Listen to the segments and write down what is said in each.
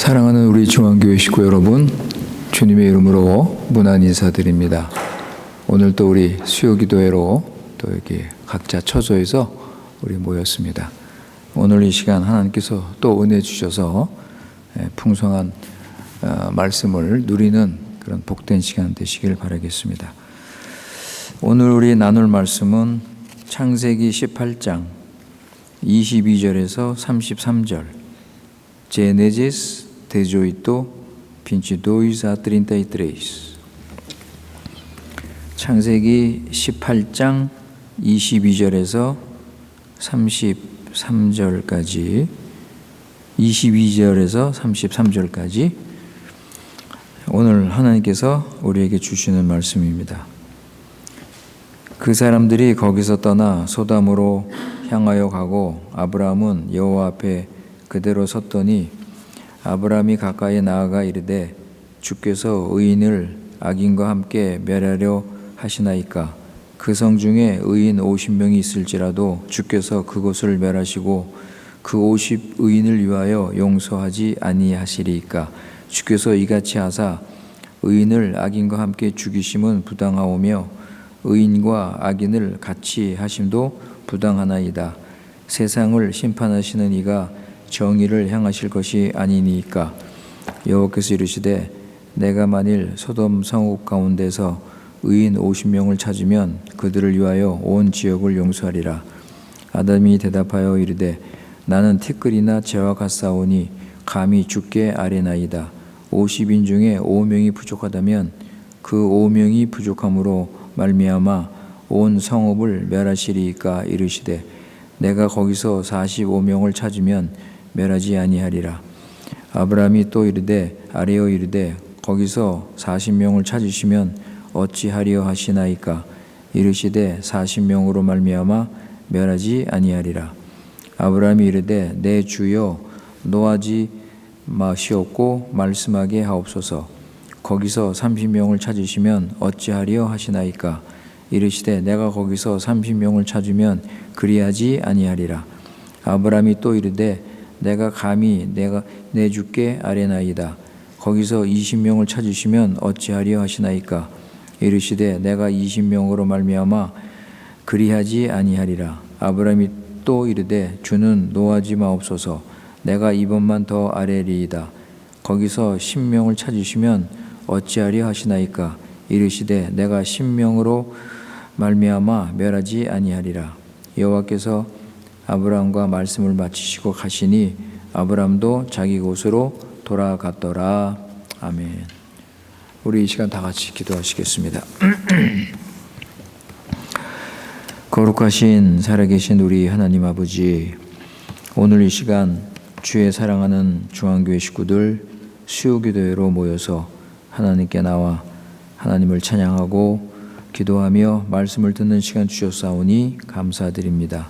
사랑하는 우리 중앙교회 식구 여러분, 주님의 이름으로 문안 인사드립니다. 오늘 또 우리 수요기도회로 또 이렇게 각자 처소에서 우리 모였습니다. 오늘 이 시간 하나님께서 또 은혜 주셔서 풍성한 말씀을 누리는 그런 복된 시간 되시길 바라겠습니다. 오늘 우리 나눌 말씀은 창세기 18장 22절에서 33절 Gênesis 18, 22 a 33. 창세기 18장 22절에서 33절까지 22절에서 33절까지 오늘 하나님께서 우리에게 주시는 말씀입니다. 그 사람들이 거기서 떠나 소담으로 향하여 가고 아브라함은 여호와 앞에 그대로 섰더니 아브라함이 가까이 나아가 이르되 주께서 의인을 악인과 함께 멸하려 하시나이까. 그 성 중에 의인 50명이 있을지라도 주께서 그곳을 멸하시고 그 50 의인을 위하여 용서하지 아니하시리이까. 주께서 이같이 하사 의인을 악인과 함께 죽이심은 부당하오며 의인과 악인을 같이 하심도 부당하나이다. 세상을 심판하시는 이가 정의를 향하실 것이 아니니까. 여호와께서 이르시되 내가 만일 소돔 성읍 가운데서 의인 50명을 찾으면 그들을 위하여 온 지역을 용서하리라. 아담이 대답하여 이르되 나는 티끌이나 재와 같사오니 감히 주께 아뢰나이다. 50인 중에 5명이 부족하다면 그 5명이 부족함으로 말미암아 온 성읍을 멸하시리이까. 이르시되 내가 거기서 45명을 찾으면 멸하지 아니하리라. 아브라함이 또 이르되 아뢰어 이르되 거기서 40명을 찾으시면 어찌하리요 하시나이까. 이르시되 40명으로 말미암아 멸하지 아니하리라. 아브라함이 이르되 내 주여 노하지 마시옵고 말씀하게 하옵소서. 거기서 30명을 찾으시면 어찌하리요 하시나이까. 이르시되 내가 거기서 30명을 찾으면 그리하지 아니하리라. 아브라함이 또 이르되 내가 감히 내 주께 아뢰나이다. 거기서 20명을 찾으시면 어찌하리요 하시나이까. 이르시되 내가 20명으로 말미암아 그리하지 아니하리라. 아브라함이 또 이르되 주는 노하지 마옵소서. 내가 이번만 더 아뢰리이다. 거기서 10명을 찾으시면 어찌하리요 하시나이까. 이르시되 내가 10명으로 말미암아 멸하지 아니하리라. 여호와께서 아브라함과 말씀을 마치시고 가시니 아브라함도 자기 곳으로 돌아갔더라. 아멘. 우리 이 시간 다 같이 기도하시겠습니다. 거룩하신 살아계신 우리 하나님 아버지, 오늘 이 시간 주의 사랑하는 중앙교회 식구들 수요기도회로 모여서 하나님께 나와 하나님을 찬양하고 기도하며 말씀을 듣는 시간 주셨사오니 감사드립니다.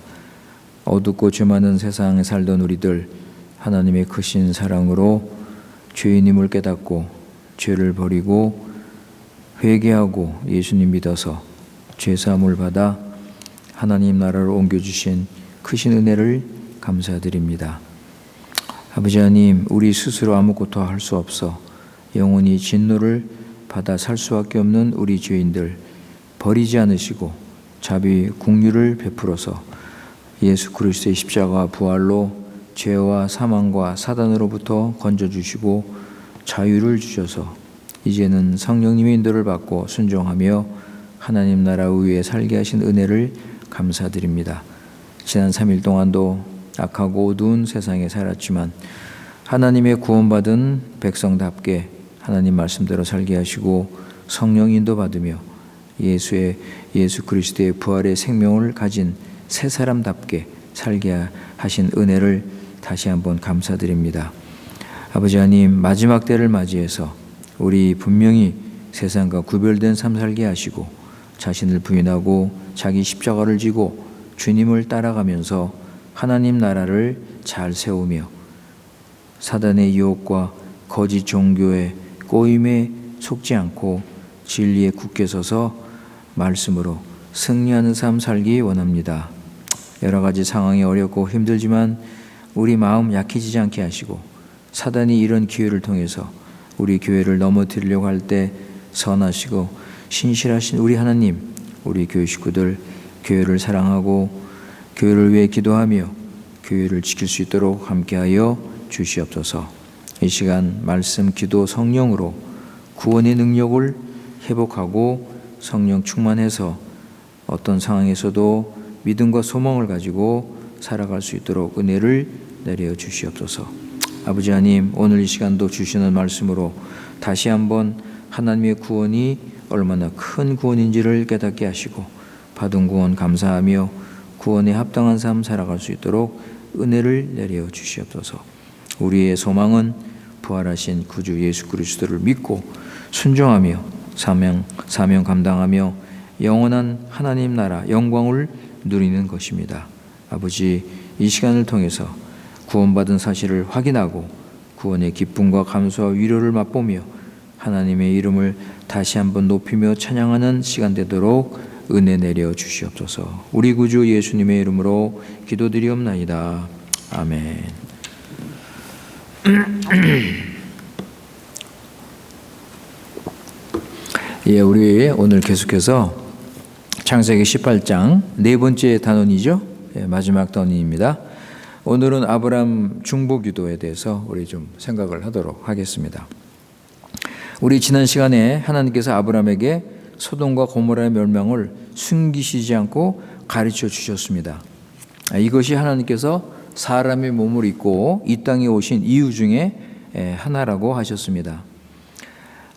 어둡고 죄 많은 세상에 살던 우리들 하나님의 크신 사랑으로 죄인임을 깨닫고 죄를 버리고 회개하고 예수님 믿어서 죄사함을 받아 하나님 나라로 옮겨주신 크신 은혜를 감사드립니다. 아버지 하나님, 우리 스스로 아무것도 할 수 없어 영원히 진노를 받아 살 수밖에 없는 우리 죄인들 버리지 않으시고 자비 긍휼을 베풀어서 예수 그리스도의 십자가 부활로 죄와 사망과 사단으로부터 건져주시고 자유를 주셔서 이제는 성령님의 인도를 받고 순종하며 하나님 나라 위에 살게 하신 은혜를 감사드립니다. 지난 3일 동안도 악하고 어두운 세상에 살았지만 하나님의 구원받은 백성답게 하나님 말씀대로 살게 하시고 성령 인도 받으며 예수 그리스도의 부활의 생명을 가진 새 사람답게 살게 하신 은혜를 다시 한번 감사드립니다. 아버지 하나님, 마지막 때를 맞이해서 우리 분명히 세상과 구별된 삶 살게 하시고 자신을 부인하고 자기 십자가를 지고 주님을 따라가면서 하나님 나라를 잘 세우며 사단의 유혹과 거짓 종교의 꼬임에 속지 않고 진리에 굳게 서서 말씀으로 승리하는 삶 살기 원합니다. 여러 가지 상황이 어렵고 힘들지만 우리 마음 약해지지 않게 하시고 사단이 이런 기회를 통해서 우리 교회를 넘어뜨리려고 할 때 선하시고 신실하신 우리 하나님, 우리 교회 식구들 교회를 사랑하고 교회를 위해 기도하며 교회를 지킬 수 있도록 함께하여 주시옵소서. 이 시간 말씀, 기도, 성령으로 구원의 능력을 회복하고 성령 충만해서 어떤 상황에서도 믿음과 소망을 가지고 살아갈 수 있도록 은혜를 내려 주시옵소서. 아버지 하나님, 오늘 이 시간도 주시는 말씀으로 다시 한번 하나님의 구원이 얼마나 큰 구원인지를 깨닫게 하시고 받은 구원 감사하며 구원에 합당한 삶 살아갈 수 있도록 은혜를 내려 주시옵소서. 우리의 소망은 부활하신 구주 예수 그리스도를 믿고 순종하며 사명 감당하며 영원한 하나님 나라 영광을 누리는 것입니다. 아버지, 이 시간을 통해서 구원받은 사실을 확인하고 구원의 기쁨과 감사와 위로를 맛보며 하나님의 이름을 다시 한번 높이며 찬양하는 시간 되도록 은혜 내려 주시옵소서. 우리 구주 예수님의 이름으로 기도드리옵나이다. 아멘. 예, 우리 오늘 계속해서 창세기 18장 네 번째 단원이죠. 예, 마지막 단원입니다. 오늘은 아브람 중보기도에 대해서 우리 좀 생각을 하도록 하겠습니다. 우리 지난 시간에 하나님께서 아브람에게 소돔과 고모라의 멸망을 숨기시지 않고 가르쳐 주셨습니다. 이것이 하나님께서 사람의 몸을 입고 이 땅에 오신 이유 중에 하나라고 하셨습니다.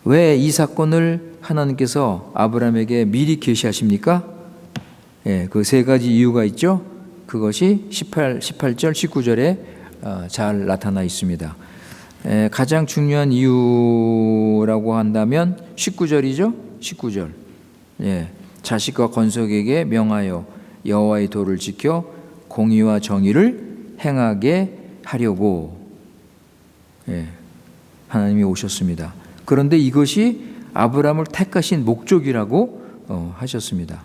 왜 이 사건을 하나님께서 아브람에게 미리 계시하십니까? 그 세 가지 이유가 있죠. 그것이 18절, 19절에 잘 나타나 있습니다. 가장 중요한 이유라고 한다면 19절이죠. 19절. 자식과 건석에게 명하여 여호와의 도를 지켜 공의와 정의를 행하게 하려고 하나님이 오셨습니다. 그런데 이것이 아브람을 택하신 목적이라고 하셨습니다.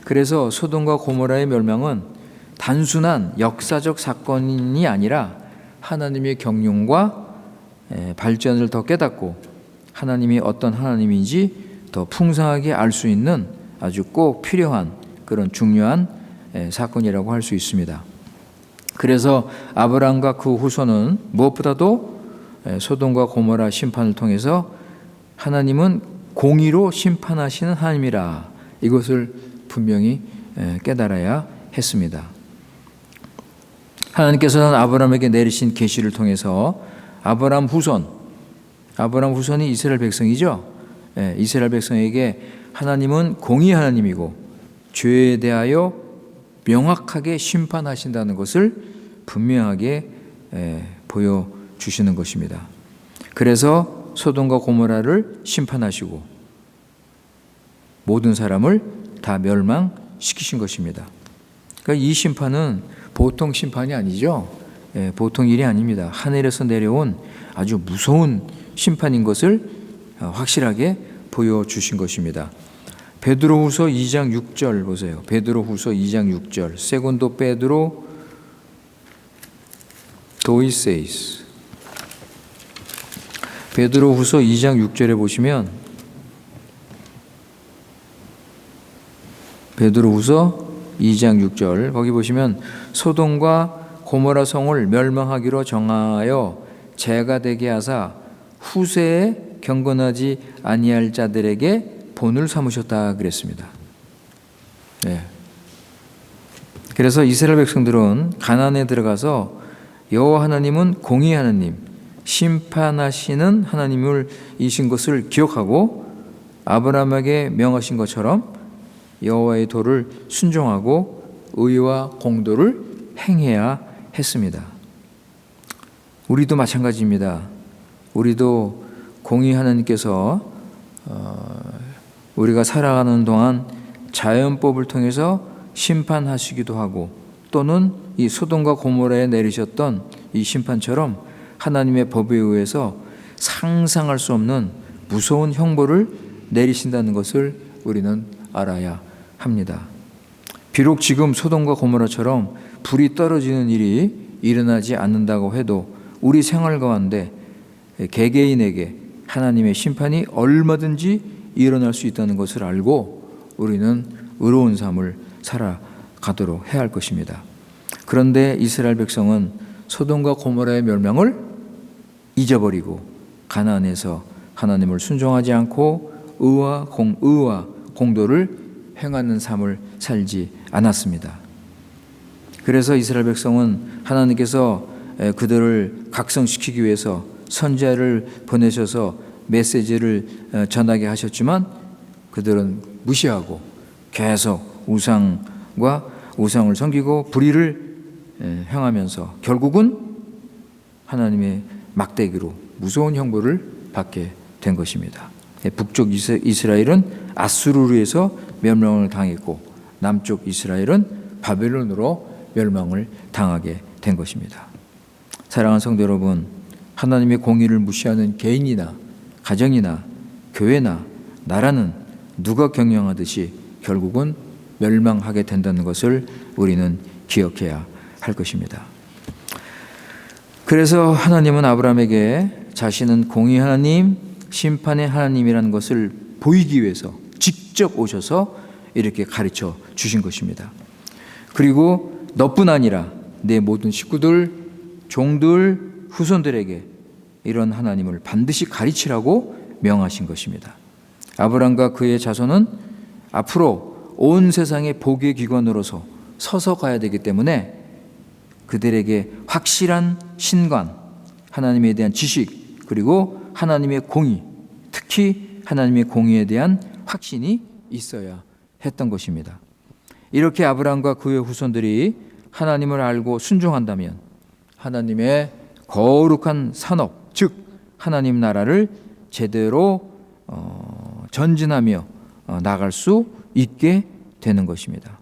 그래서 소돔과 고모라의 멸망은 단순한 역사적 사건이 아니라 하나님의 경륜과 발전을 더 깨닫고 하나님이 어떤 하나님인지 더 풍성하게 알 수 있는 아주 꼭 필요한 그런 중요한 사건이라고 할 수 있습니다. 그래서 아브람과 그 후손은 무엇보다도 소돔과 고모라 심판을 통해서 하나님은 공의로 심판하시는 하나님이라 이것을 분명히 깨달아야 했습니다. 하나님께서는 아브람에게 내리신 계시를 통해서 아브람 후손이 이스라엘 백성이죠. 이스라엘 백성에게 하나님은 공의 하나님이고 죄에 대하여 명확하게 심판하신다는 것을 분명하게 보여주시는 것입니다. 그래서 소돔과 고모라를 심판하시고 모든 사람을 다 멸망시키신 것입니다. 그러니까 이 심판은 보통 심판이 아니죠. 보통 일이 아닙니다. 하늘에서 내려온 아주 무서운 심판인 것을 확실하게 보여주신 것입니다. 베드로후서 2장 6절 보세요. 베드로후서 2장 6절. 세곤도 베드로 도이세이스. 베드로후서 2장 6절에 보시면 베드로후서 2장 6절 거기 보시면 소돔과 고모라 성을 멸망하기로 정하여 죄가 되게 하사 후세에 경건하지 아니할 자들에게 본을 삼으셨다 그랬습니다. 그래서 이스라엘 백성들은 가나안에 들어가서 여호와 하나님은 공의 하나님, 심판하시는 하나님을 이신 것을 기억하고 아브라함에게 명하신 것처럼 여호와의 도를 순종하고 의와 공도를 행해야 했습니다. 우리도 마찬가지입니다. 우리도 공의 하나님께서 우리가 살아가는 동안 자연법을 통해서 심판하시기도 하고 또는 이 소돔과 고모라에 내리셨던 이 심판처럼 하나님의 법에 의해서 상상할 수 없는 무서운 형벌을 내리신다는 것을 우리는 알아야 합니다. 비록 지금 소돔과 고모라처럼 불이 떨어지는 일이 일어나지 않는다고 해도 우리 생활 가운데 개개인에게 하나님의 심판이 얼마든지 일어날 수 있다는 것을 알고 우리는 의로운 삶을 살아가도록 해야 할 것입니다. 그런데 이스라엘 백성은 소돔과 고모라의 멸망을 잊어버리고 가나안에서 하나님을 순종하지 않고 의와 공도를 행하는 삶을 살지 않았습니다. 그래서 이스라엘 백성은 하나님께서 그들을 각성시키기 위해서 선지자를 보내셔서 메시지를 전하게 하셨지만 그들은 무시하고 계속 우상을 섬기고 불의를 행하면서 결국은 하나님의 막대기로 무서운 형벌을 받게 된 것입니다. 북쪽 이스라엘은 아수르로 해서 멸망을 당했고 남쪽 이스라엘은 바벨론으로 멸망을 당하게 된 것입니다. 사랑하는 성도 여러분, 하나님의 공의를 무시하는 개인이나 가정이나 교회나 나라는 누가 경영하듯이 결국은 멸망하게 된다는 것을 우리는 기억해야 할 것입니다. 그래서 하나님은 아브라함에게 자신은 공의 하나님, 심판의 하나님이라는 것을 보이기 위해서 직접 오셔서 이렇게 가르쳐 주신 것입니다. 그리고 너뿐 아니라 내 모든 식구들, 종들, 후손들에게 이런 하나님을 반드시 가르치라고 명하신 것입니다. 아브라함과 그의 자손은 앞으로 온 세상의 복의 기관으로서 서서 가야 되기 때문에 그들에게 확실한 신관, 하나님에 대한 지식, 그리고 하나님의 공의, 특히 하나님의 공의에 대한 확신이 있어야 했던 것입니다. 이렇게 아브라함과 그의 후손들이 하나님을 알고 순종한다면 하나님의 거룩한 산업, 즉 하나님 나라를 제대로 전진하며 나갈 수 있게 되는 것입니다.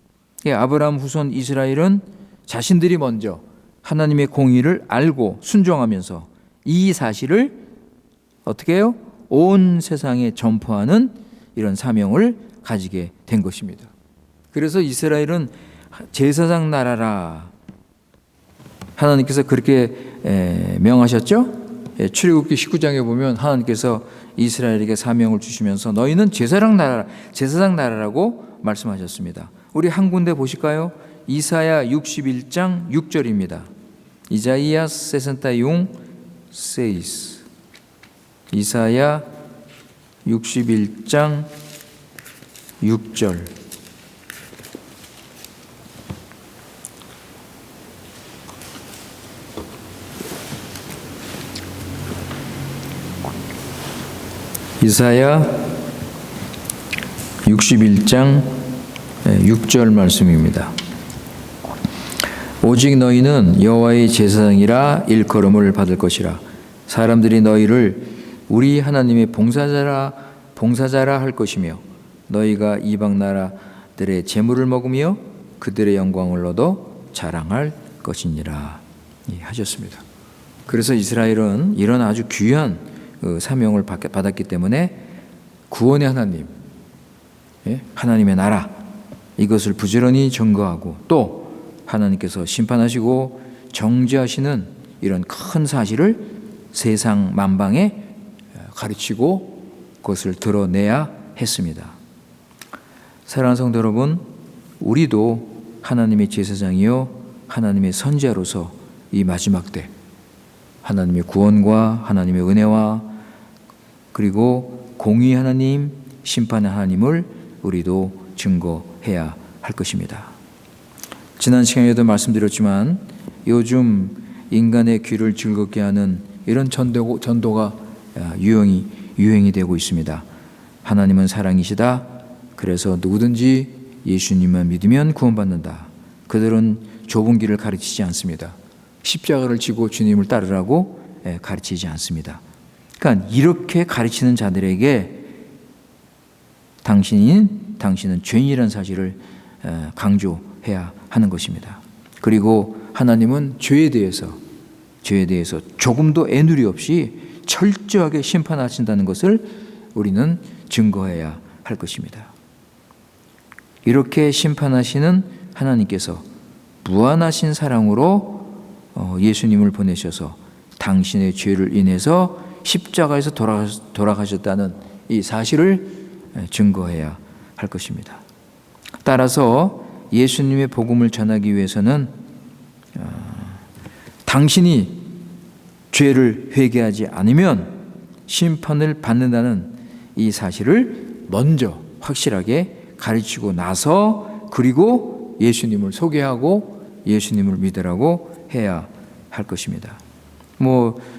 아브라함 후손 이스라엘은 자신들이 먼저 하나님의 공의를 알고 순종하면서 이 사실을 어떻게 해요? 온 세상에 전파하는 이런 사명을 가지게 된 것입니다. 그래서 이스라엘은 제사장 나라라 하나님께서 그렇게 명하셨죠? 출애굽기 19장에 보면 하나님께서 이스라엘에게 사명을 주시면서 너희는 제사장 나라라고 말씀하셨습니다. 우리 한 군데 보실까요? 이사야 61장 6절입니다. Isaías 61, 6. 이사야 61장 6절. 이사야 61장 6절 말씀입니다. 오직 너희는 여호와의 제사장이라 일컬음을 받을 것이라. 사람들이 너희를 우리 하나님의 봉사자라 할 것이며 너희가 이방 나라들의 재물을 먹으며 그들의 영광을 얻어 자랑할 것이니라 하셨습니다. 그래서 이스라엘은 이런 아주 귀한 사명을 받았기 때문에 구원의 하나님, 하나님의 나라 이것을 부지런히 증거하고 또 하나님께서 심판하시고 정죄하시는 이런 큰 사실을 세상 만방에 가르치고 그것을 드러내야 했습니다. 사랑하는 성도 여러분, 우리도 하나님의 제사장이요 하나님의 선지자로서 이 마지막 때 하나님의 구원과 하나님의 은혜와 그리고 공의 하나님, 심판의 하나님을 우리도 증거해야 할 것입니다. 지난 시간에도 말씀드렸지만 요즘 인간의 귀를 즐겁게 하는 이런 전도가 유행이 되고 있습니다. 하나님은 사랑이시다. 그래서 누구든지 예수님만 믿으면 구원받는다. 그들은 좁은 길을 가르치지 않습니다. 십자가를 지고 주님을 따르라고 가르치지 않습니다. 그러니까 이렇게 가르치는 자들에게 당신은 죄인이라는 사실을 강조해야 하는 것입니다. 그리고 하나님은 죄에 대해서 조금도 애누리 없이 철저하게 심판하신다는 것을 우리는 증거해야 할 것입니다. 이렇게 심판하시는 하나님께서 무한하신 사랑으로 예수님을 보내셔서 당신의 죄를 인해서 십자가에서 돌아가셨다는 이 사실을 증거해야 할 것입니다. 따라서 예수님의 복음을 전하기 위해서는 당신이 죄를 회개하지 않으면 심판을 받는다는 이 사실을 먼저 확실하게 가르치고 나서 그리고 예수님을 소개하고 예수님을 믿으라고 해야 할 것입니다.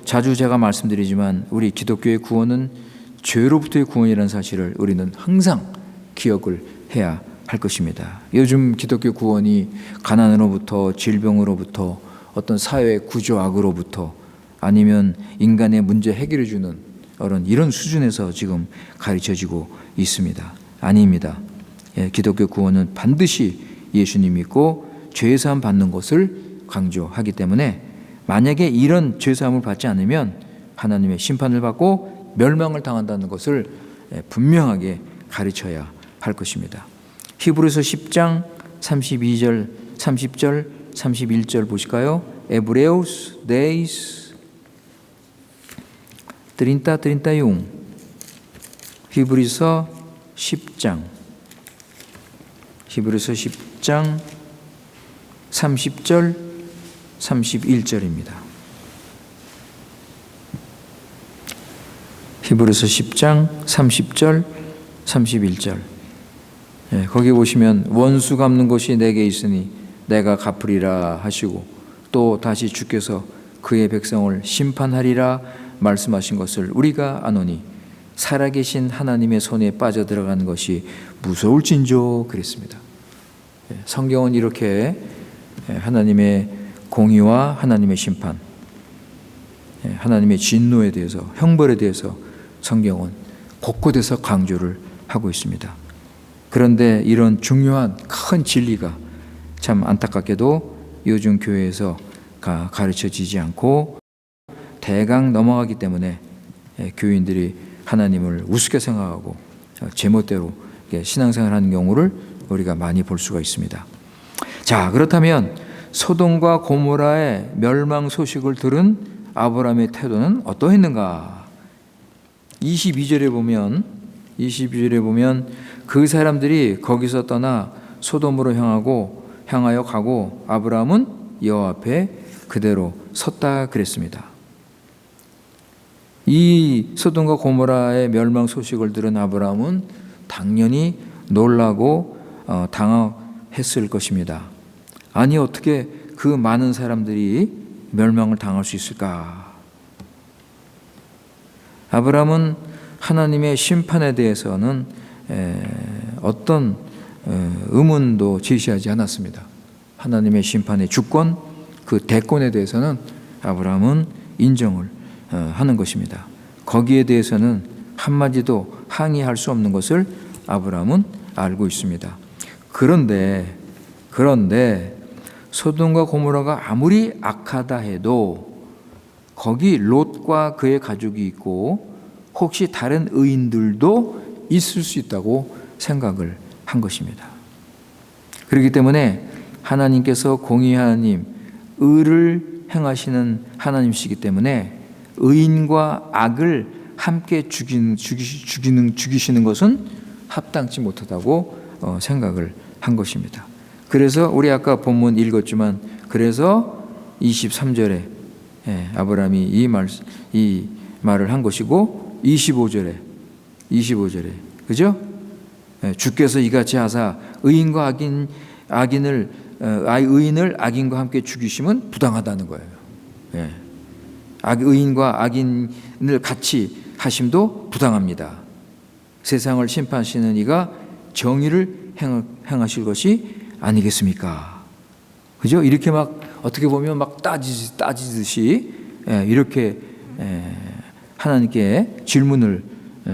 자주 제가 말씀드리지만 우리 기독교의 구원은 죄로부터의 구원이라는 사실을 우리는 항상 기억을 해야 할 것입니다. 요즘 기독교 구원이 가난으로부터 질병으로부터 어떤 사회의 구조악으로부터 아니면 인간의 문제 해결해 주는 이런 수준에서 지금 가르쳐지고 있습니다. 아닙니다. 기독교 구원은 반드시 예수님 믿고 죄사함 받는 것을 강조하기 때문에 만약에 이런 죄사함을 받지 않으면 하나님의 심판을 받고 멸망을 당한다는 것을 분명하게 가르쳐야 할 것입니다. 히브리서 10장 32절, 30절, 31절 보실까요? Hebreus 10, 31. 히브리서 10장 30절, 31절입니다. 히브리서 10장 30절, 31절. 거기 보시면 원수 갚는 것이 내게 있으니 내가 갚으리라 하시고 또 다시 주께서 그의 백성을 심판하리라 말씀하신 것을 우리가 아노니 살아계신 하나님의 손에 빠져들어가는 것이 무서울진저 그랬습니다. 성경은 이렇게 하나님의 공의와 하나님의 심판, 하나님의 진노에 대해서, 형벌에 대해서 성경은 곳곳에서 강조를 하고 있습니다. 그런데 이런 중요한 큰 진리가 참 안타깝게도 요즘 교회에서 가르쳐지지 않고 대강 넘어가기 때문에 교인들이 하나님을 우습게 생각하고 제멋대로 신앙생활하는 경우를 우리가 많이 볼 수가 있습니다. 자, 그렇다면 소돔과 고모라의 멸망 소식을 들은 아브라함의 태도는 어떠했는가? 22절에 보면 그 사람들이 거기서 떠나 소돔으로 향하여 가고 아브라함은 여호와 앞에 그대로 섰다 그랬습니다. 이 소돔과 고모라의 멸망 소식을 들은 아브라함은 당연히 놀라고 당황했을 것입니다. 아니 어떻게 그 많은 사람들이 멸망을 당할 수 있을까? 아브라함은 하나님의 심판에 대해서는 어떤 의문도 제시하지 않았습니다. 하나님의 심판의 주권, 그 대권에 대해서는 아브라함은 인정을 하는 것입니다. 거기에 대해서는 한마디도 항의할 수 없는 것을 아브라함은 알고 있습니다. 그런데 소돔과 고모라가 아무리 악하다 해도 거기 롯과 그의 가족이 있고 혹시 다른 의인들도 있을 수 있다고 생각을 한 것입니다. 그렇기 때문에 하나님께서 공의한 하나님, 의를 행하시는 하나님이시기 때문에 의인과 악을 함께 죽이시는 것은 합당치 못하다고 생각을 한 것입니다. 그래서 우리 아까 본문 읽었지만 그래서 23절에 아브라함이 이 말을 한 것이고 25절에 그죠? 주께서 이같이 하사 의인과 의인을 악인과 함께 죽이시면 부당하다는 거예요. 의인과 악인을 같이 하심도 부당합니다. 세상을 심판하시는 이가 정의를 행하실 것이 아니겠습니까? 그죠? 이렇게 막 어떻게 보면 막 따지듯이 이렇게 하나님께 질문을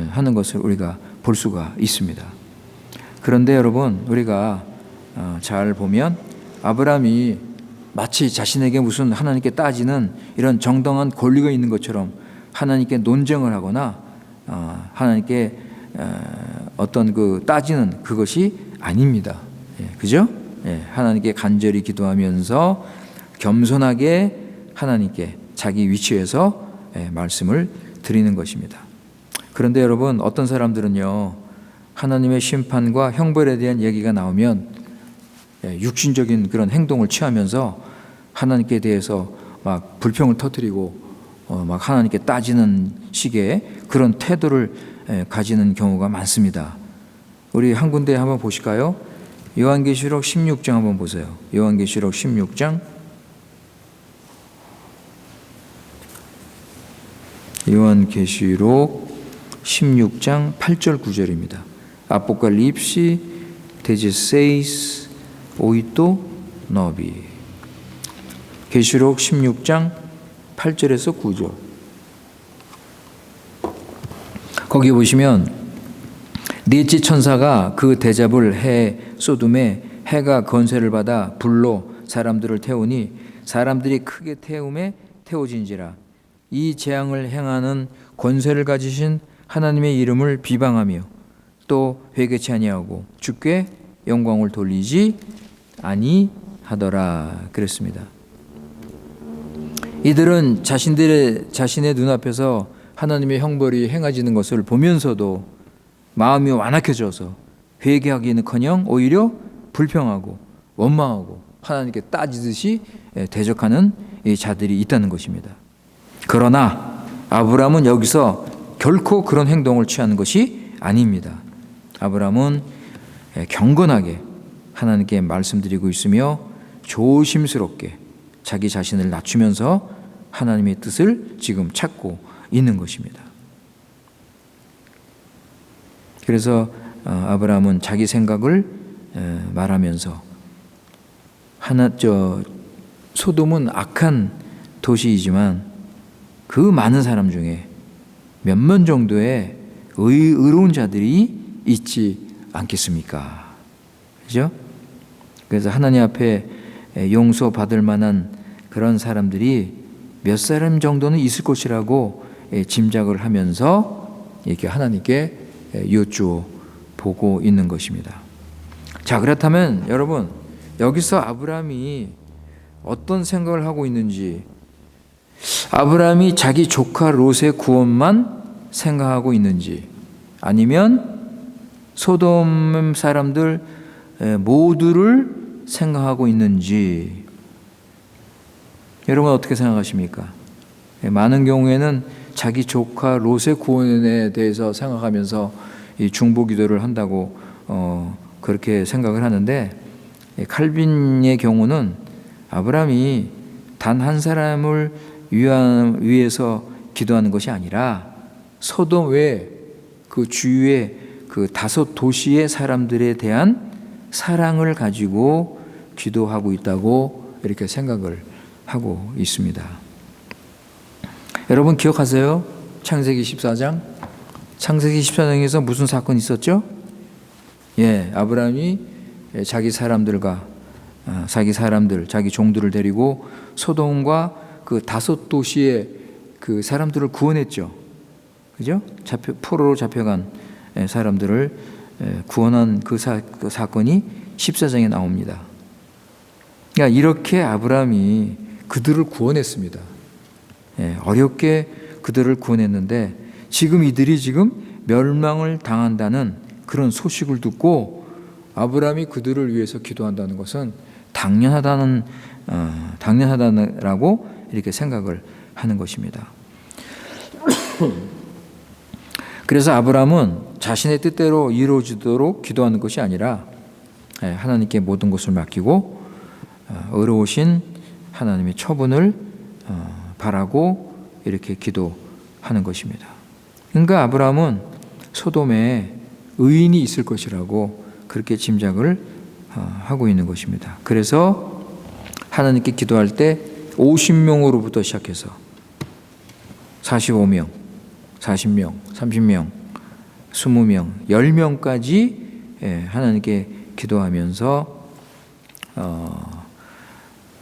하는 것을 우리가 볼 수가 있습니다. 그런데 여러분, 우리가 잘 보면 아브라함이 마치 자신에게 무슨 하나님께 따지는 이런 정당한 권리가 있는 것처럼 하나님께 논쟁을 하거나 하나님께 어떤 그 따지는 그것이 아닙니다. 그죠? 하나님께 간절히 기도하면서 겸손하게 하나님께 자기 위치에서 말씀을 드리는 것입니다. 그런데 여러분, 어떤 사람들은요, 하나님의 심판과 형벌에 대한 얘기가 나오면 육신적인 그런 행동을 취하면서 하나님께 대해서 막 불평을 터뜨리고 막 하나님께 따지는 식의 그런 태도를 가지는 경우가 많습니다. 우리 한 군데 한번 보실까요? 요한계시록 16장 한번 보세요. 요한계시록 16장. 요한계시록 16장 8절 9절입니다. Apocalipse 16, 8, 9. 계시록 16장 8절에서 9절. 거기 보시면 넷째 천사가 그 대접을 해 소돔에 해가 건세를 받아 불로 사람들을 태우니 사람들이 크게 태움에 태워진지라. 이 재앙을 행하는 권세를 가지신 하나님의 이름을 비방하며 또 회개치 아니하고 주께 영광을 돌리지 아니하더라 그랬습니다. 이들은 자신의 눈앞에서 하나님의 형벌이 행해지는 것을 보면서도 마음이 완악해져서 회개하기는커녕 오히려 불평하고 원망하고 하나님께 따지듯이 대적하는 이 자들이 있다는 것입니다. 그러나 아브라함은 여기서 결코 그런 행동을 취하는 것이 아닙니다. 아브라함은 경건하게 하나님께 말씀드리고 있으며 조심스럽게 자기 자신을 낮추면서 하나님의 뜻을 지금 찾고 있는 것입니다. 그래서 아브라함은 자기 생각을 말하면서 소돔은 악한 도시이지만 그 많은 사람 중에 몇몇 정도의 의로운 자들이 있지 않겠습니까? 그죠? 그래서 하나님 앞에 용서받을 만한 그런 사람들이 몇 사람 정도는 있을 것이라고 짐작을 하면서 이렇게 하나님께 여쭈어 보고 있는 것입니다. 자, 그렇다면 여러분, 여기서 아브라함이 어떤 생각을 하고 있는지, 아브라함이 자기 조카 롯의 구원만 생각하고 있는지, 아니면 소돔 사람들 모두를 생각하고 있는지, 여러분 어떻게 생각하십니까? 많은 경우에는 자기 조카 롯의 구원에 대해서 생각하면서 이 중보 기도를 한다고 그렇게 생각을 하는데, 칼빈의 경우는 아브라함이 단 한 사람을 위해서 기도하는 것이 아니라 소돔 외 그 주위의 그 5 도시의 사람들에 대한 사랑을 가지고 기도하고 있다고 이렇게 생각을 하고 있습니다. 여러분 기억하세요? 창세기 14장? 창세기 14장에서 무슨 사건이 있었죠? 아브라함이 자기 종들을 데리고 소돔과 그 5 도시의 그 사람들을 구원했죠. 그죠? 포로로 잡혀간 사람들을 구원한 그 사건이 14장에 나옵니다. 그러니까 이렇게 아브라함이 그들을 구원했습니다. 어렵게 그들을 구원했는데 지금 이들이 멸망을 당한다는 그런 소식을 듣고 아브라함이 그들을 위해서 기도한다는 것은 당연하다라고 이렇게 생각을 하는 것입니다. 그래서 아브라함은 자신의 뜻대로 이루어지도록 기도하는 것이 아니라 하나님께 모든 것을 맡기고 의로우신 하나님의 처분을 바라고 이렇게 기도하는 것입니다. 그러니까 아브라함은 소돔에 의인이 있을 것이라고 그렇게 짐작을 하고 있는 것입니다. 그래서 하나님께 기도할 때 50명으로부터 시작해서 45명, 40명, 30명, 20명, 10명까지 하나님께 기도하면서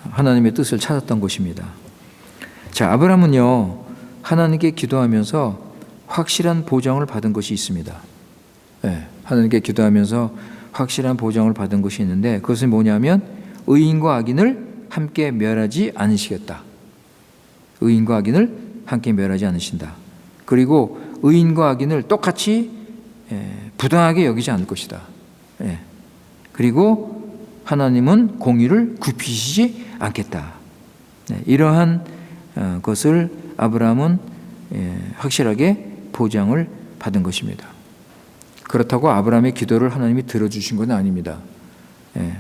하나님의 뜻을 찾았던 것입니다. 자, 아브라함은요, 하나님께 기도하면서 확실한 보장을 받은 것이 있습니다. 하나님께 기도하면서 확실한 보장을 받은 것이 있는데 그것은 뭐냐면 의인과 악인을 함께 멸하지 않으시겠다. 의인과 악인을 함께 멸하지 않으신다. 그리고 의인과 악인을 똑같이 부당하게 여기지 않을 것이다. 그리고 하나님은 공의를 굽히시지 않겠다. 이러한 것을 아브라함은 확실하게 보장을 받은 것입니다. 그렇다고 아브라함의 기도를 하나님이 들어주신 건 아닙니다.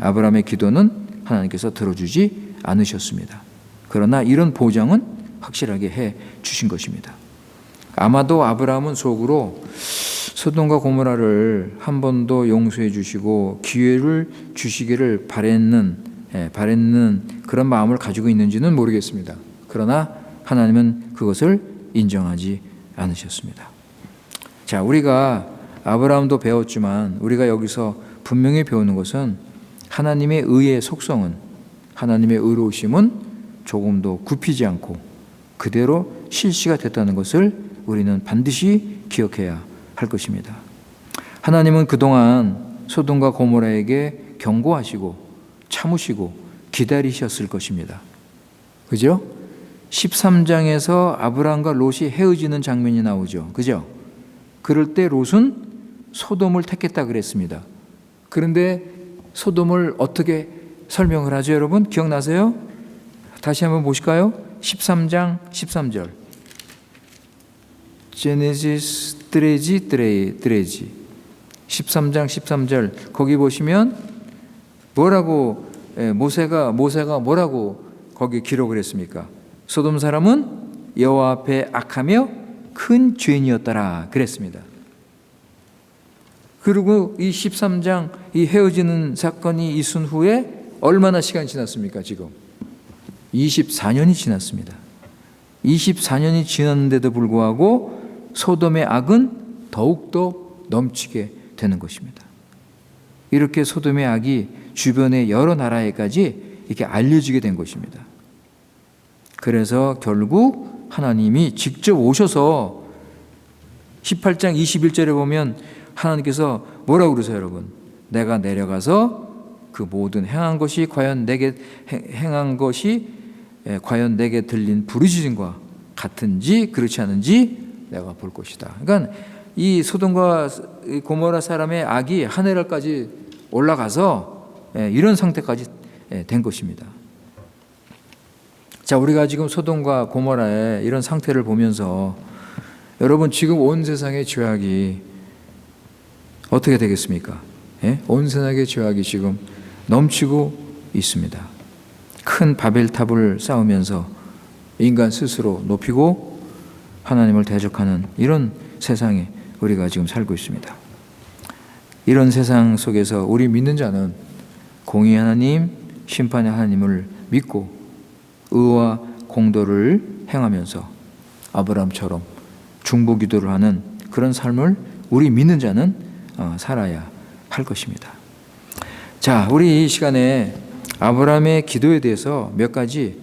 아브라함의 기도는 하나님께서 들어주지 않으셨습니다. 그러나 이런 보장은 확실하게 해 주신 것입니다. 아마도 아브라함은 속으로 소돔과 고모라를 한 번 더 용서해 주시고 기회를 주시기를 바랬는 그런 마음을 가지고 있는지는 모르겠습니다. 그러나 하나님은 그것을 인정하지 않으셨습니다. 자, 우리가 아브라함도 배웠지만 우리가 여기서 분명히 배우는 것은 하나님의 의의 속성은, 하나님의 의로우심은 조금도 굽히지 않고 그대로 실시가 됐다는 것을 우리는 반드시 기억해야 할 것입니다. 하나님은 그동안 소돔과 고모라에게 경고하시고 참으시고 기다리셨을 것입니다. 그죠? 13장에서 아브라함과 롯이 헤어지는 장면이 나오죠. 그죠? 그럴 때 롯은 소돔을 택했다 그랬습니다. 그런데 소돔을 어떻게 설명을 하죠, 여러분? 기억나세요? 다시 한번 보실까요? 13장 13절. 제네시스 드레지 13장 13절 거기 보시면 뭐라고 모세가 뭐라고 거기 기록을 했습니까? 소돔 사람은 여호와 앞에 악하며 큰 죄인이었더라 그랬습니다. 그리고 이 13장 이 헤어지는 사건이 있은 후에 얼마나 시간이 지났습니까? 지금 24년이 지났습니다. 24년이 지났는데도 불구하고 소돔의 악은 더욱더 넘치게 되는 것입니다. 이렇게 소돔의 악이 주변의 여러 나라에까지 이렇게 알려지게 된 것입니다. 그래서 결국 하나님이 직접 오셔서 18장 21절에 보면 하나님께서 뭐라고 그러세요, 여러분? 내가 내려가서 그 모든 행한 것이 과연 내게 들린 부르짖음과 같은지 그렇지 않은지 내가 볼 것이다. 그러니까 이 소돔과 고모라 사람의 악이 하늘까지 올라가서 이런 상태까지 된 것입니다. 자, 우리가 지금 소돔과 고모라의 이런 상태를 보면서 여러분 지금 온 세상의 죄악이 어떻게 되겠습니까? 온 세상의 죄악이 지금 넘치고 있습니다. 큰 바벨탑을 쌓으면서 인간 스스로 높이고 하나님을 대적하는 이런 세상에 우리가 지금 살고 있습니다. 이런 세상 속에서 우리 믿는 자는 공의 하나님, 심판의 하나님을 믿고 의와 공도를 행하면서 아브라함처럼 중보기도를 하는 그런 삶을 우리 믿는 자는 살아야 할 것입니다. 자, 우리 이 시간에 아브라함의 기도에 대해서 몇 가지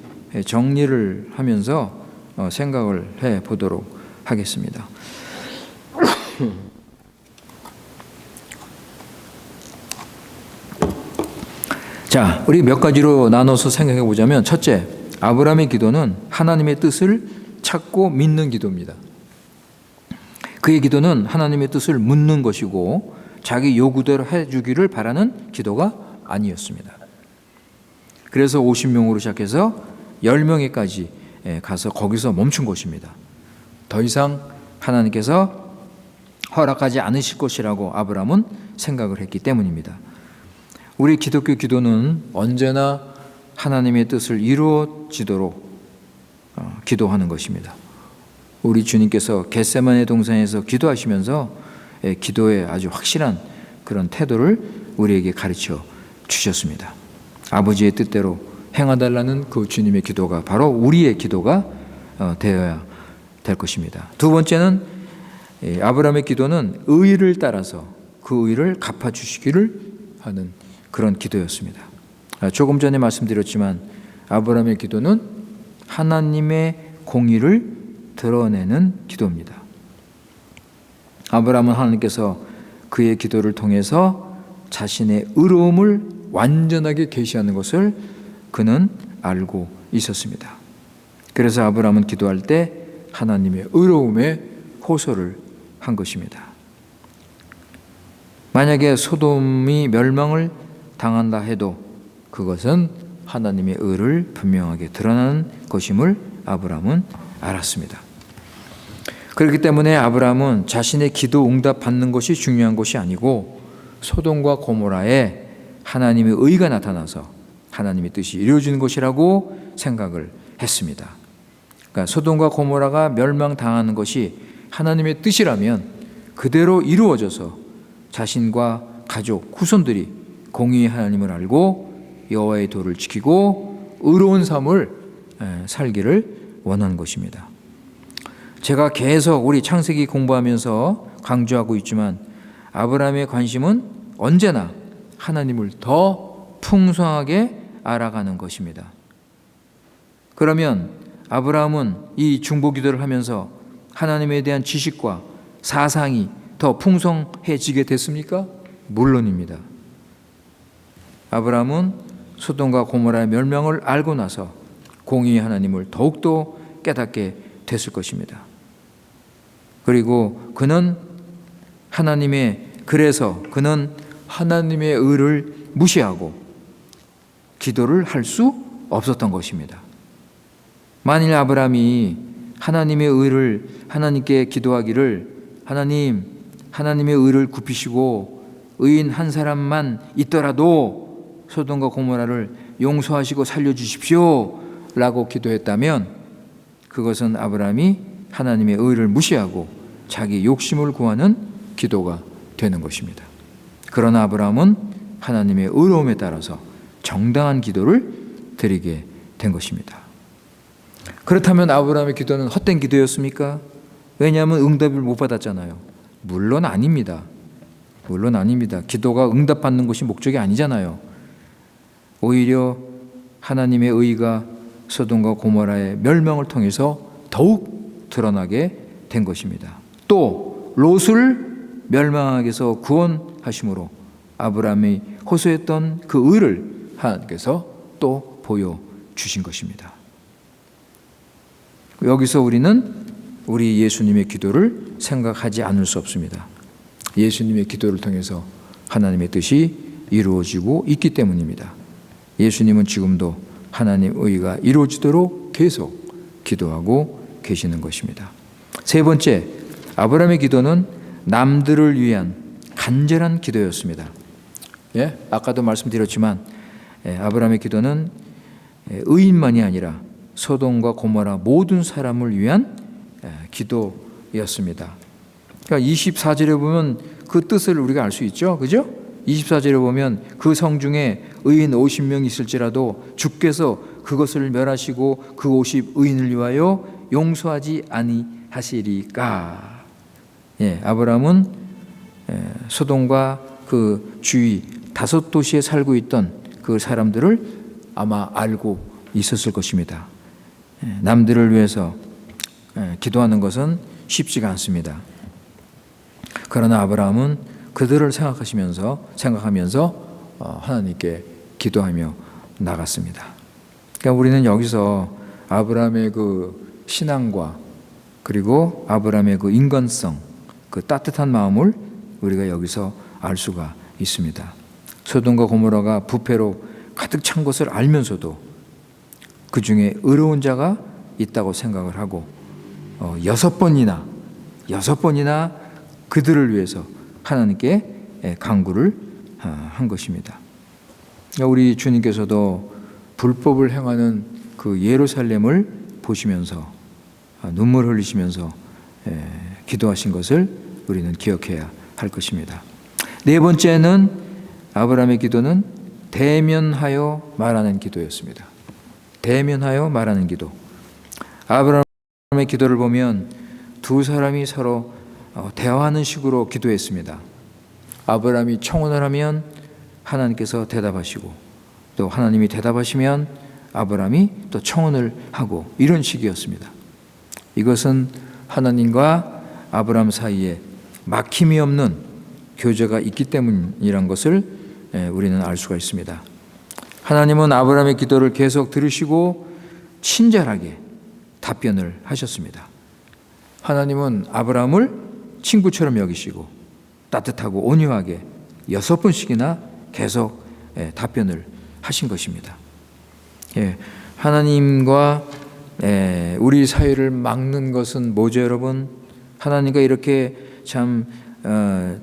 정리를 하면서 생각을 해 보도록 하겠습니다. 자, 우리 몇 가지로 나눠서 생각해 보자면, 첫째, 아브라함의 기도는 하나님의 뜻을 찾고 믿는 기도입니다. 그의 기도는 하나님의 뜻을 묻는 것이고 자기 요구대로 해주기를 바라는 기도가 아니었습니다. 그래서 50명으로 시작해서 10명에까지 가서 거기서 멈춘 것입니다. 더 이상 하나님께서 허락하지 않으실 것이라고 아브라함은 생각을 했기 때문입니다. 우리 기독교 기도는 언제나 하나님의 뜻을 이루어지도록 기도하는 것입니다. 우리 주님께서 겟세마네 동산에서 기도하시면서 기도의 아주 확실한 그런 태도를 우리에게 가르쳐 주셨습니다. 아버지의 뜻대로 행하달라는 그 주님의 기도가 바로 우리의 기도가 되어야 될 것입니다. 두 번째는 아브라함의 기도는 의를 따라서 그 의를 갚아주시기를 하는 그런 기도였습니다. 조금 전에 말씀드렸지만 아브라함의 기도는 하나님의 공의를 드러내는 기도입니다. 아브라함은 하나님께서 그의 기도를 통해서 자신의 의로움을 완전하게 계시하는 것을 그는 알고 있었습니다. 그래서 아브라함은 기도할 때 하나님의 의로움에 호소를 한 것입니다. 만약에 소돔이 멸망을 당한다 해도 그것은 하나님의 의를 분명하게 드러나는 것임을 아브라함은 알았습니다. 그렇기 때문에 아브라함은 자신의 기도 응답 받는 것이 중요한 것이 아니고 소돔과 고모라에 하나님의 의가 나타나서 하나님의 뜻이 이루어지는 것이라고 생각을 했습니다. 그러니까 소돔과 고모라가 멸망당하는 것이 하나님의 뜻이라면 그대로 이루어져서 자신과 가족, 후손들이 공의의 하나님을 알고 여호와의 도를 지키고 의로운 삶을 살기를 원하는 것입니다. 제가 계속 우리 창세기 공부하면서 강조하고 있지만 아브라함의 관심은 언제나 하나님을 더 풍성하게 알아가는 것입니다. 그러면 아브라함은 이 중보기도를 하면서 하나님에 대한 지식과 사상이 더 풍성해지게 됐습니까? 물론입니다. 아브라함은 소돔과 고모라의 멸망을 알고 나서 공의의 하나님을 더욱더 깨닫게 됐을 것입니다. 그리고 그래서 그는 하나님의 의를 무시하고 기도를 할 수 없었던 것입니다. 만일 아브라함이 하나님의 의를 하나님께 기도하기를 하나님의 의를 굽히시고 의인 한 사람만 있더라도 소돔과 고모라를 용서하시고 살려주십시오 라고 기도했다면 그것은 아브라함이 하나님의 의를 무시하고 자기 욕심을 구하는 기도가 되는 것입니다. 그러나 아브라함은 하나님의 의로움에 따라서 정당한 기도를 드리게 된 것입니다. 그렇다면 아브라함의 기도는 헛된 기도였습니까? 왜냐하면 응답을 못 받았잖아요. 물론 아닙니다. 기도가 응답받는 것이 목적이 아니잖아요. 오히려 하나님의 의가 소돔과 고모라의 멸망을 통해서 더욱 드러나게 된 것입니다. 또 롯을 멸망에서 구원하심으로 아브라함이 호소했던 그 의를 하나님께서 또 보여주신 것입니다. 여기서 우리는 우리 예수님의 기도를 생각하지 않을 수 없습니다. 예수님의 기도를 통해서 하나님의 뜻이 이루어지고 있기 때문입니다. 예수님은 지금도 하나님의 의가 이루어지도록 계속 기도하고 계시는 것입니다. 세 번째, 아브라함의 기도는 남들을 위한 간절한 기도였습니다. 아까도 말씀드렸지만 아브라함의 기도는 의인만이 아니라 소돔과 고모라 모든 사람을 위한 기도였습니다. 그러니까 24절에 보면 그 뜻을 우리가 알 수 있죠. 그죠? 24절에 보면 그 성 중에 의인 50명 있을지라도 주께서 그것을 멸하시고 그 50의인을 위하여 용서하지 아니하시리까. 아브라함은 소돔과 그 주위 5도시에 살고 있던 그 사람들을 아마 알고 있었을 것입니다. 남들을 위해서 기도하는 것은 쉽지가 않습니다. 그러나 아브라함은 그들을 생각하면서 하나님께 기도하며 나갔습니다. 그러니까 우리는 여기서 아브라함의 그 신앙과 그리고 아브라함의 그 인간성, 그 따뜻한 마음을 우리가 여기서 알 수가 있습니다. 소돔과 고모라가 부패로 가득 찬 것을 알면서도 그 중에 의로운 자가 있다고 생각을 하고 6번이나 그들을 위해서 하나님께 간구를 한 것입니다. 우리 주님께서도 불법을 행하는 그 예루살렘을 보시면서 눈물 흘리시면서 기도하신 것을 우리는 기억해야 할 것입니다. 네 번째는 아브라함의 기도는 대면하여 말하는 기도였습니다. 대면하여 말하는 기도. 아브라함의 기도를 보면 두 사람이 서로 대화하는 식으로 기도했습니다. 아브라함이 청혼을 하면 하나님께서 대답하시고 또 하나님이 대답하시면 아브라함이 또 청혼을 하고 이런 식이었습니다. 이것은 하나님과 아브라함 사이에 막힘이 없는 교제가 있기 때문이란 것을 우리는 알 수가 있습니다. 하나님은 아브라함의 기도를 계속 들으시고 친절하게 답변을 하셨습니다. 하나님은 아브라함을 친구처럼 여기시고 따뜻하고 온유하게 6번씩이나 계속 답변을 하신 것입니다. 하나님과 우리 사이를 막는 것은 뭐죠, 여러분? 하나님과 이렇게 참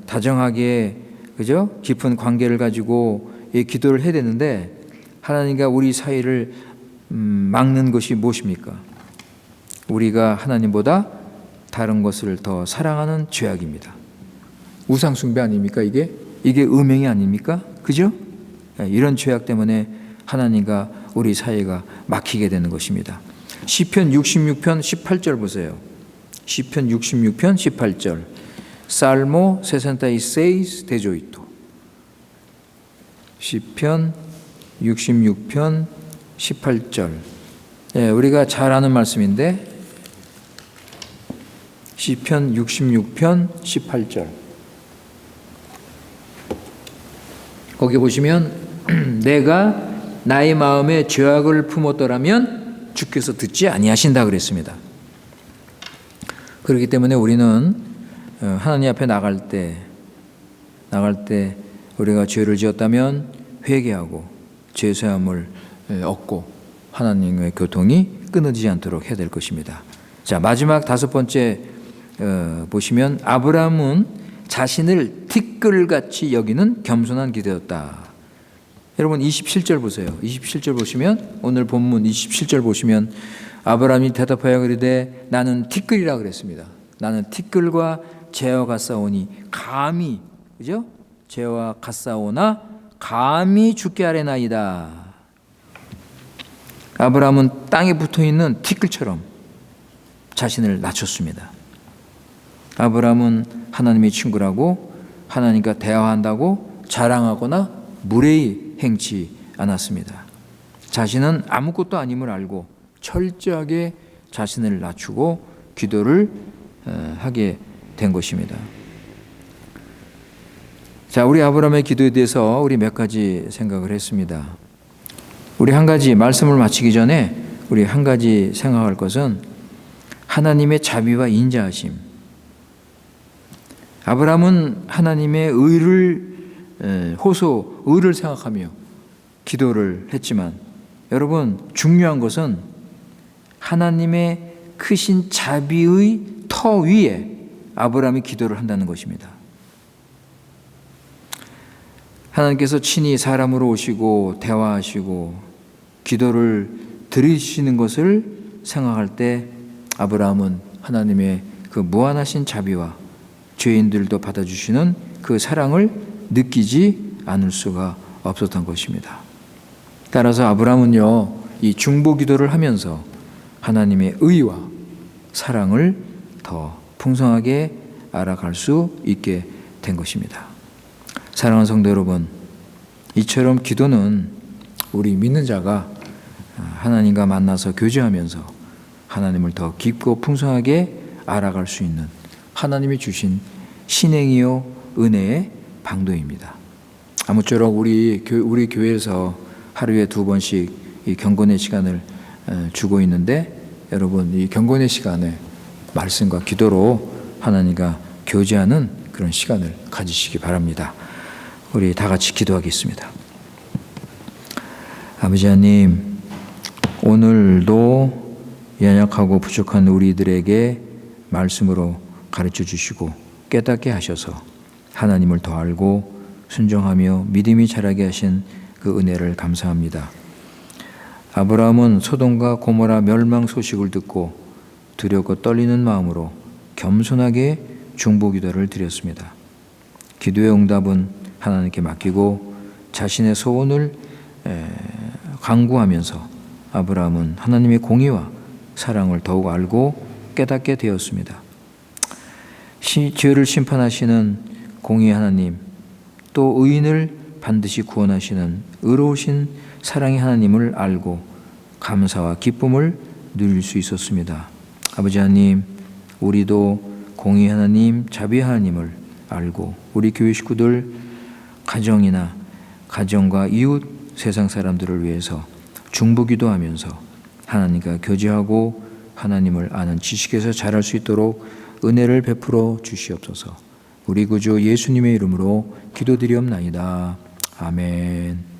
다정하게, 그죠? 깊은 관계를 가지고 기도를 해야 되는데 하나님과 우리 사이를 막는 것이 무엇입니까? 우리가 하나님보다 다른 것을 더 사랑하는 죄악입니다. 우상 숭배 아닙니까? 이게 음행이 아닙니까? 그죠? 이런 죄악 때문에 하나님과 우리 사이가 막히게 되는 것입니다. 시편 66편 18절 보세요. 시편 66편 18절. Salmo 66 18. 시편 66편 18절. 우리가 잘 아는 말씀인데 시편 66편 18절. 거기 보시면 내가 나의 마음에 죄악을 품었더라면 주께서 듣지 아니하신다 그랬습니다. 그렇기 때문에 우리는 하나님 앞에 나갈 때 우리가 죄를 지었다면 회개하고 죄사함을 얻고 하나님의 교통이 끊어지지 않도록 해야 될 것입니다. 자, 마지막 5번째 보시면 아브라함은 자신을 티끌같이 여기는 겸손한 기도였다. 여러분 27절 보세요. 27절 보시면 오늘 본문 27절 보시면 아브라함이 대답하여 그러되 나는 티끌이라 그랬습니다. 나는 티끌과 재와 같사오니 감히, 그죠? 재와 같사오나 감히 주께 아뢰나이다. 아브라함은 땅에 붙어있는 티끌처럼 자신을 낮췄습니다. 아브라함은 하나님의 친구라고 하나님과 대화한다고 자랑하거나 무례히 행치 않았습니다. 자신은 아무것도 아님을 알고 철저하게 자신을 낮추고 기도를 하게 된 것입니다. 자, 우리 아브라함의 기도에 대해서 우리 몇 가지 생각을 했습니다. 우리 한 가지 말씀을 마치기 전에 우리 한 가지 생각할 것은 하나님의 자비와 인자하심. 아브라함은 하나님의 의를 의를 생각하며 기도를 했지만 여러분 중요한 것은 하나님의 크신 자비의 터 위에 아브라함이 기도를 한다는 것입니다. 하나님께서 친히 사람으로 오시고 대화하시고 기도를 들으시는 것을 생각할 때 아브라함은 하나님의 그 무한하신 자비와 죄인들도 받아주시는 그 사랑을 느끼지 않을 수가 없었던 것입니다. 따라서 아브라함은요, 이 중보 기도를 하면서 하나님의 의와 사랑을 더 풍성하게 알아갈 수 있게 된 것입니다. 사랑하는 성도 여러분, 이처럼 기도는 우리 믿는 자가 하나님과 만나서 교제하면서 하나님을 더 깊고 풍성하게 알아갈 수 있는 하나님이 주신 신행이요 은혜의 방도입니다. 아무쪼록 우리 교회에서 하루에 2번씩 이 경건의 시간을 주고 있는데 여러분 이 경건의 시간에 말씀과 기도로 하나님과 교제하는 그런 시간을 가지시기 바랍니다. 우리 다 같이 기도하겠습니다. 아버지 하나님, 오늘도 연약하고 부족한 우리들에게 말씀으로 가르쳐 주시고 깨닫게 하셔서 하나님을 더 알고 순종하며 믿음이 자라게 하신 그 은혜를 감사합니다. 아브라함은 소돔과 고모라 멸망 소식을 듣고 두렵고 떨리는 마음으로 겸손하게 중보 기도를 드렸습니다. 기도의 응답은 하나님께 맡기고 자신의 소원을 간구하면서 아브라함은 하나님의 공의와 사랑을 더욱 알고 깨닫게 되었습니다. 죄를 심판하시는 공의 하나님, 또 의인을 반드시 구원하시는 의로우신 사랑의 하나님을 알고 감사와 기쁨을 누릴 수 있었습니다. 아버지 하나님, 우리도 공의 하나님, 자비 하나님을 알고 우리 교회 식구들 가정과 이웃 세상 사람들을 위해서 중보 기도하면서 하나님과 교제하고 하나님을 아는 지식에서 자랄 수 있도록 은혜를 베풀어 주시옵소서. 우리 구주 예수님의 이름으로 기도드리옵나이다. 아멘.